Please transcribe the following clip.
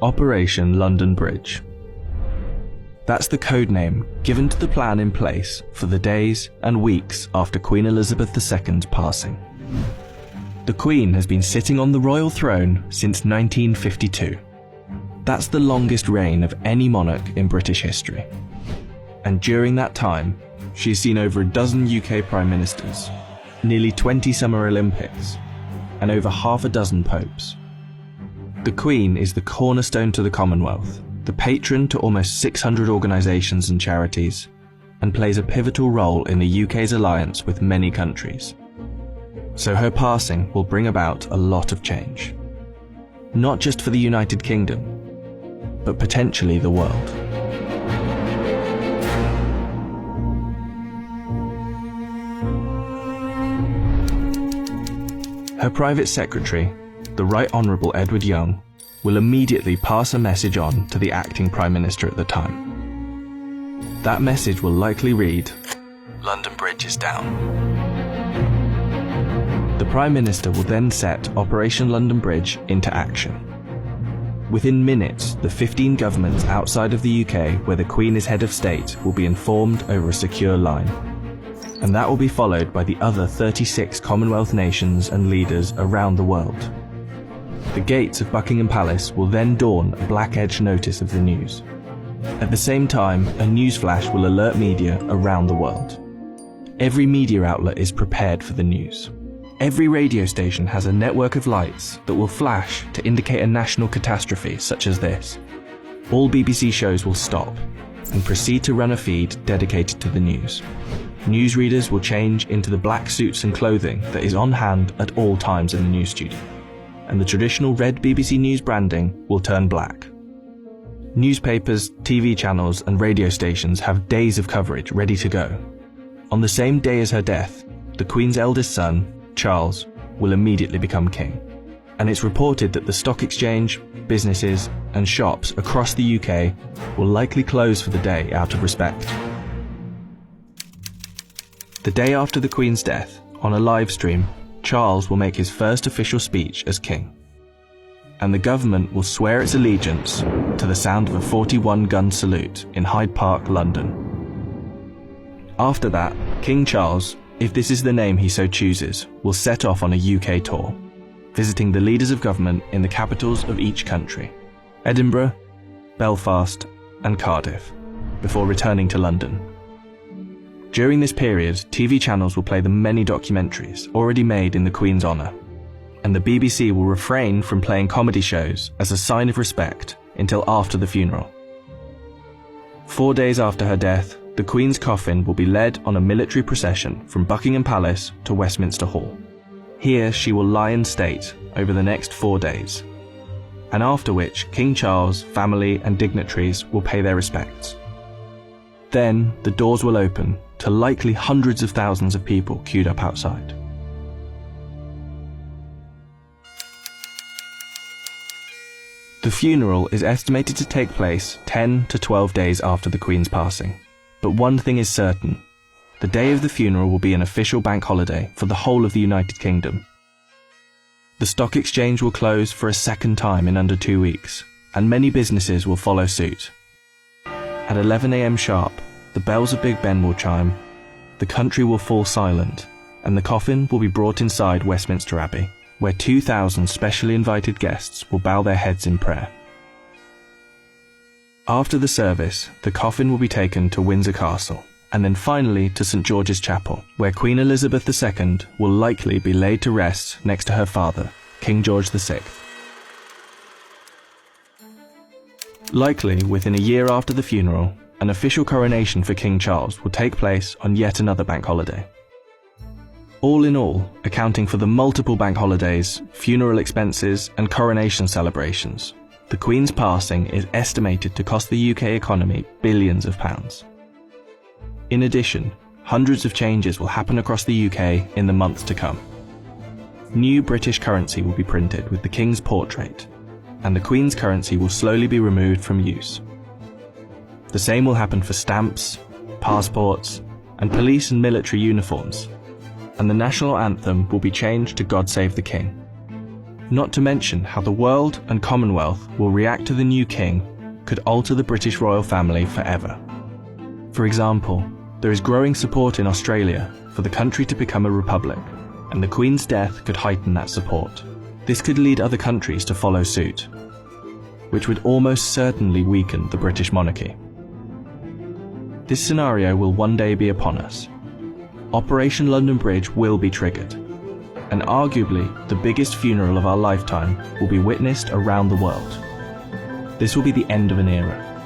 Operation London Bridge. That's the code name given to the plan in place for the days and weeks after Queen Elizabeth II's passing. The Queen has been sitting on the royal throne since 1952. That's the longest reign of any monarch in British history. And during that time, she's seen over a dozen UK Prime Ministers, nearly 20 Summer Olympics, and over half a dozen popes. The Queen is the cornerstone to the Commonwealth, the patron to almost 600 organisations and charities, and plays a pivotal role in the UK's alliance with many countries. So her passing will bring about a lot of change. Not just for the United Kingdom, but potentially the world. Her private secretary, the Right Honourable Edward Young, will immediately pass a message on to the acting Prime Minister at the time. That message will likely read, "London Bridge is down." The Prime Minister will then set Operation London Bridge into action. Within minutes, the 15 governments outside of the UK where the Queen is head of state will be informed over a secure line. And that will be followed by the other 36 Commonwealth nations and leaders around the world. The gates of Buckingham Palace will then dawn a black-edged notice of the news. At the same time, a newsflash will alert media around the world. Every media outlet is prepared for the news. Every radio station has a network of lights that will flash to indicate a national catastrophe such as this. All BBC shows will stop and proceed to run a feed dedicated to the news. Newsreaders will change into the black suits and clothing that is on hand at all times in the news studio, and the traditional red BBC News branding will turn black. Newspapers, TV channels and radio stations have days of coverage ready to go. On the same day as her death, the Queen's eldest son, Charles, will immediately become king. And it's reported that the stock exchange, businesses and shops across the UK will likely close for the day out of respect. The day after the Queen's death, on a live stream, Charles will make his first official speech as king. And the government will swear its allegiance to the sound of a 41-gun salute in Hyde Park, London. After that, King Charles, if this is the name he so chooses, will set off on a UK tour, visiting the leaders of government in the capitals of each country, Edinburgh, Belfast and Cardiff, before returning to London. During this period, TV channels will play the many documentaries already made in the Queen's honour, and the BBC will refrain from playing comedy shows as a sign of respect until after the funeral. 4 days after her death, the Queen's coffin will be led on a military procession from Buckingham Palace to Westminster Hall. Here she will lie in state over the next 4 days, and after which King Charles, family and dignitaries will pay their respects. Then the doors will open to likely hundreds of thousands of people queued up outside. The funeral is estimated to take place 10 to 12 days after the Queen's passing. But one thing is certain, the day of the funeral will be an official bank holiday for the whole of the United Kingdom. The stock exchange will close for a second time in under 2 weeks, and many businesses will follow suit. At 11 AM sharp, the bells of Big Ben will chime, the country will fall silent, and the coffin will be brought inside Westminster Abbey, where 2,000 specially invited guests will bow their heads in prayer. After the service, the coffin will be taken to Windsor Castle, and then finally to St George's Chapel, where Queen Elizabeth II will likely be laid to rest next to her father, King George VI. Likely within a year after the funeral, an official coronation for King Charles will take place on yet another bank holiday. All in all, accounting for the multiple bank holidays, funeral expenses and coronation celebrations, the Queen's passing is estimated to cost the UK economy billions of pounds. In addition, hundreds of changes will happen across the UK in the months to come. New British currency will be printed with the King's portrait, and the Queen's currency will slowly be removed from use. The same will happen for stamps, passports, and police and military uniforms, and the national anthem will be changed to God Save the King. Not to mention how the world and Commonwealth will react to the new king could alter the British royal family forever. For example, there is growing support in Australia for the country to become a republic, and the Queen's death could heighten that support. This could lead other countries to follow suit, which would almost certainly weaken the British monarchy. This scenario will one day be upon us. Operation London Bridge will be triggered, and arguably the biggest funeral of our lifetime will be witnessed around the world. This will be the end of an era,